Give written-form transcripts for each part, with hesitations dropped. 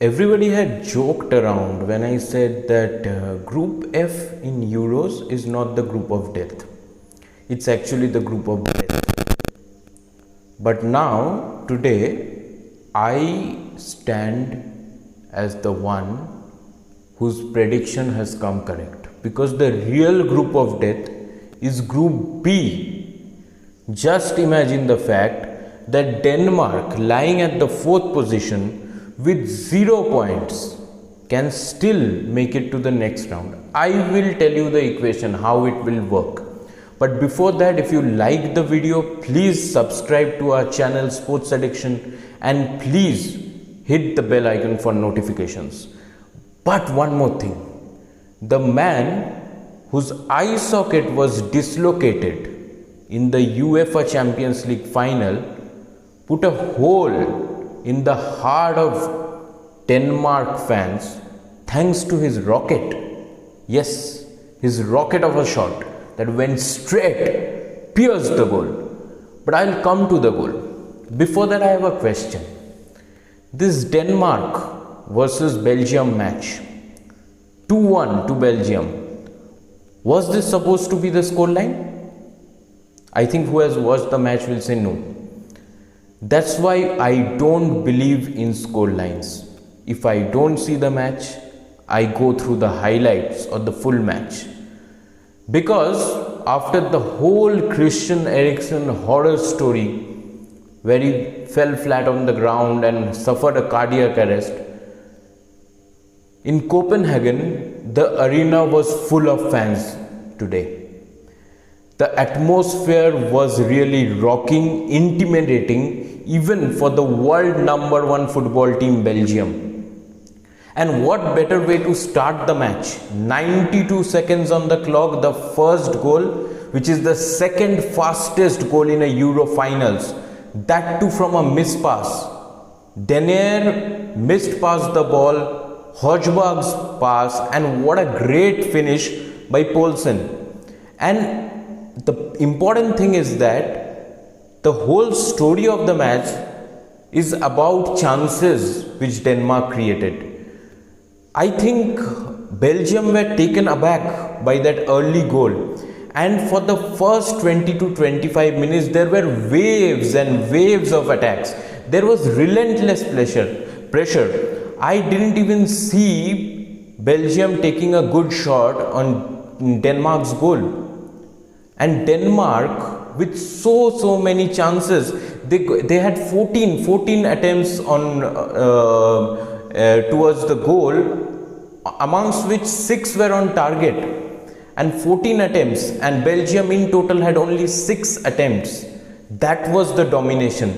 Everybody had joked around when I said that Group F in Euros is not the group of death. It's actually the group of death. But now, today, I stand as the one whose prediction has come correct. Because the real group of death is Group B. Just imagine the fact that Denmark, lying at the 4th position, with 0 points, can still make it to the next round. I will tell you the equation, how it will work. But before that, if you like the video, please subscribe to our channel Sports Addiction and please hit the bell icon for notifications. But one more thing, the man whose eye socket was dislocated in the UEFA Champions League final put a hole in the heart of Denmark fans thanks to his rocket. Yes, his rocket of a shot that went straight, pierced the goal. But I'll come to the goal. Before that, I have a question. This Denmark versus Belgium match, 2-1 to Belgium, was this supposed to be the scoreline? I think who has watched the match will say no. That's why I don't believe in score lines. If I don't see the match, I go through the highlights or the full match. Because after the whole Christian Eriksen horror story, where he fell flat on the ground and suffered a cardiac arrest, in Copenhagen, the arena was full of fans today. The atmosphere was really rocking, intimidating, even for the world #1 football team Belgium. And what better way to start the match? 92 seconds on the clock, the first goal, which is the second fastest goal in a Euro finals. That too from a miss pass. Denayer missed past the ball, Højbjerg's pass, and what a great finish by Poulsen. And the important thing is that the whole story of the match is about chances which Denmark created. I think Belgium were taken aback by that early goal, and for the first 20 to 25 minutes there were waves and waves of attacks. There was relentless pressure. I didn't even see Belgium taking a good shot on Denmark's goal. And Denmark, with so many chances, they had 14 attempts on towards the goal, amongst which 6 were on target, and 14 attempts, and Belgium in total had only 6 attempts. That was the domination.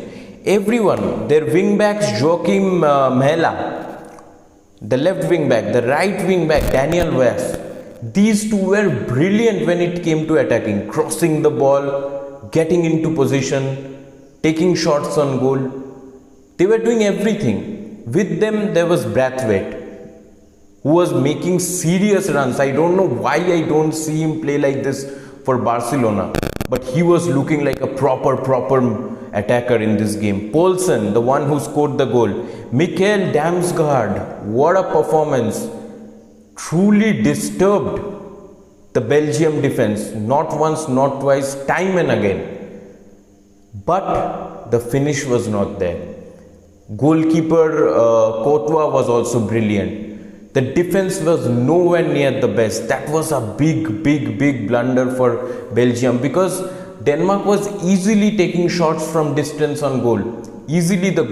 Everyone, their wing backs, Joachim Mehla, the left wing back, the right wing back, Daniel Weiss, these two were brilliant when it came to attacking, crossing the ball, getting into position, taking shots on goal. They were doing everything. With them, there was Braithwaite, who was making serious runs. I don't know why I don't see him play like this for Barcelona, but he was looking like a proper attacker in this game. Poulsen, the one who scored the goal. Mikkel Damsgaard, what a performance. Truly disturbed the Belgium defense, not once, not twice, time and again. But the finish was not there. Goalkeeper Courtois was also brilliant. The defense was nowhere near the best. That was a big blunder for Belgium, because Denmark was easily taking shots from distance on goal. Easily the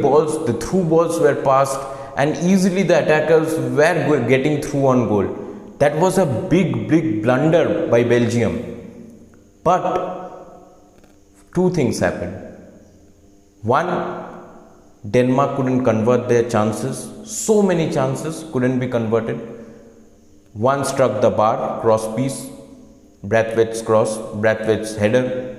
through balls were passed, and easily the attackers were getting through on goal. That was a big blunder by Belgium. But two things happened. One, Denmark couldn't convert their chances. So many chances couldn't be converted. One struck the bar, cross piece, Braithwaite's cross, Braithwaite's header.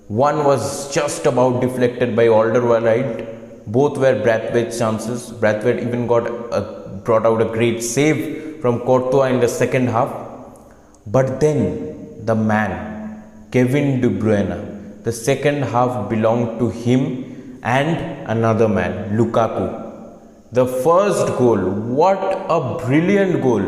One was just about deflected by Alderweireld. Both were Braithwaite's chances. Braithwaite even brought out a great save from Courtois in the second half. But then the man, Kevin De Bruyne, the second half belonged to him and another man, Lukaku. The first goal, what a brilliant goal.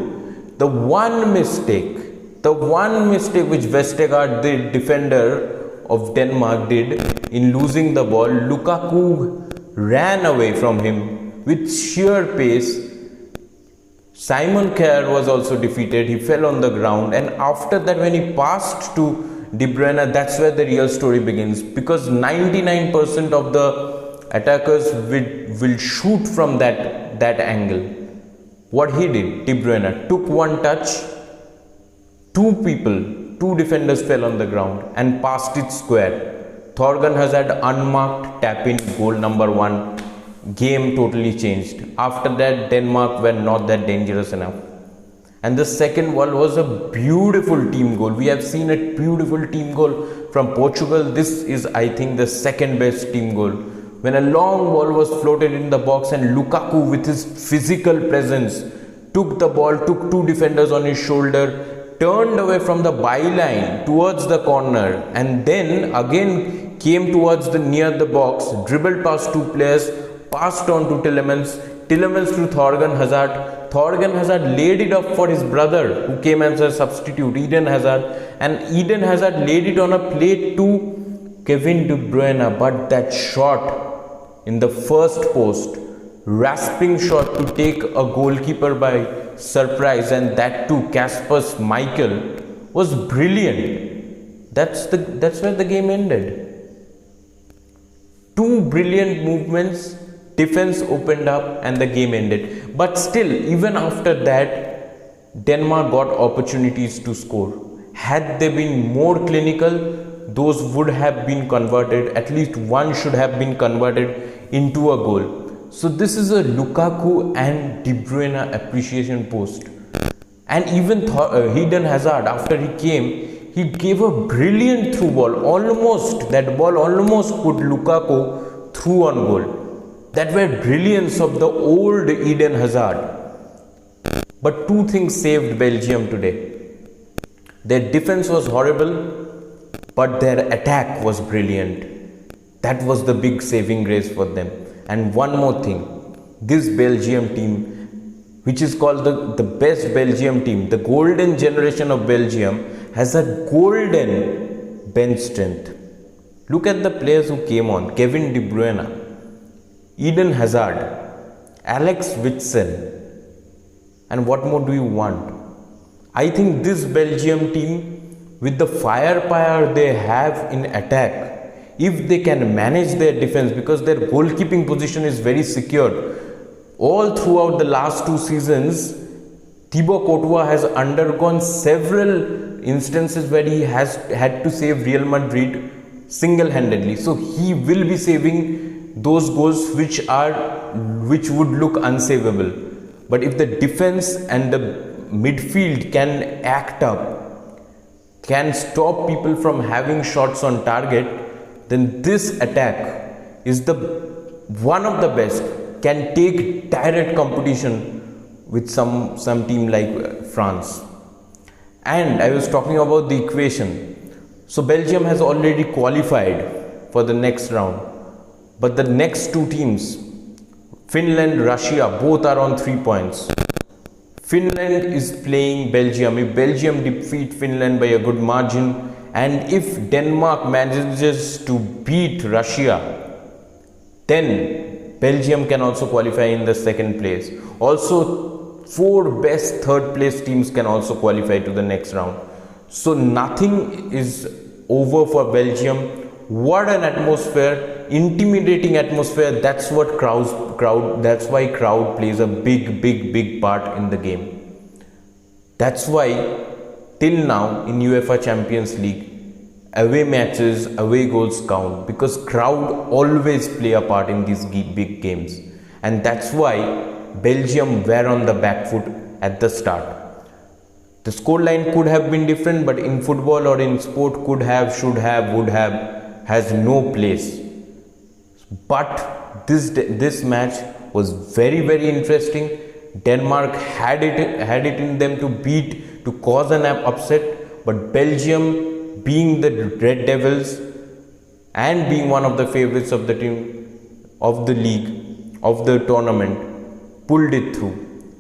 The one mistake which Vestergaard, the defender of Denmark, did in losing the ball, Lukaku ran away from him with sheer pace. Simon Kjær was also defeated. He fell on the ground, and after that, when he passed to De Bruyne, that's where the real story begins, because 99% of the attackers will shoot from that angle. What he did, De Bruyne took one touch, two defenders fell on the ground and passed it square. Thorgan Hazard unmarked, tap in, goal number 1. Game totally changed. After that, Denmark were not that dangerous enough. And the second one was a beautiful team goal. We have seen a beautiful team goal from Portugal. This is, I think, the second best team goal. When a long ball was floated in the box and Lukaku, with his physical presence, took the ball, took two defenders on his shoulder, turned away from the byline towards the corner, and then again came towards the near the box, dribbled past two players, passed on to Tielemans to Thorgan Hazard. Thorgan Hazard laid it up for his brother, who came as a substitute, Eden Hazard, and Eden Hazard laid it on a plate to Kevin De Bruyne. But that shot in the first post, rasping shot to take a goalkeeper by surprise, and that too Kasper Schmeichel, was brilliant. That's where the game ended. Two brilliant movements, defense opened up, and the game ended. But still, even after that, Denmark got opportunities to score. Had they been more clinical, those would have been converted. At least one should have been converted into a goal. So this is a Lukaku and De Bruyne appreciation post. And even Eden Hazard, after he came, he gave a brilliant through ball. That ball almost put Lukaku through on goal. That were brilliance of the old Eden Hazard. But two things saved Belgium today. Their defense was horrible, but their attack was brilliant. That was the big saving grace for them. And one more thing, this Belgium team, which is called the best Belgium team, the golden generation of Belgium, has a golden bench strength. Look at the players who came on: Kevin De Bruyne, Eden Hazard, Alex Witsel, and what more do you want? I think this Belgium team, with the firepower they have in attack, if they can manage their defense, because their goalkeeping position is very secure. All throughout the last 2 seasons, Thibaut Courtois has undergone several instances where he has had to save Real Madrid single-handedly. So he will be saving those goals which would look unsavable. But if the defense and the midfield can act up, can stop people from having shots on target, then this attack is the one of the best, can take direct competition with some team like France. And I was talking about the equation. So Belgium has already qualified for the next round. But the next two teams, Finland, Russia, both are on 3 points. Finland is playing Belgium. If Belgium defeat Finland by a good margin, and if Denmark manages to beat Russia, then Belgium can also qualify in the second place. Also, 4 best third place teams can also qualify to the next round. So nothing is over for Belgium. What an atmosphere! Intimidating atmosphere. That's why crowd plays a big part in the game. That's why till now in UEFA Champions League, away matches, away goals count, because crowd always play a part in these big games. And that's why Belgium were on the back foot at the start. The scoreline could have been different, but in football or in sport, could have, should have, would have, has no place. But this match was very interesting. Denmark had it in them to cause an upset, but Belgium, being the Red Devils and being one of the favorites of the team, of the league, of the tournament, pulled it through.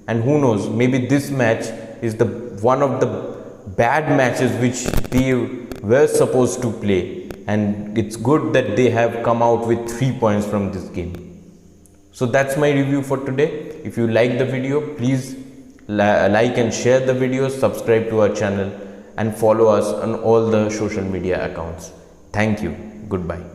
And who knows, maybe this match is the one of the bad matches which they were supposed to play, and it's good that they have come out with 3 points from this game. So that's my review for today. If you like the video, please like and share the video, subscribe to our channel, and follow us on all the social media accounts. Thank you. Goodbye.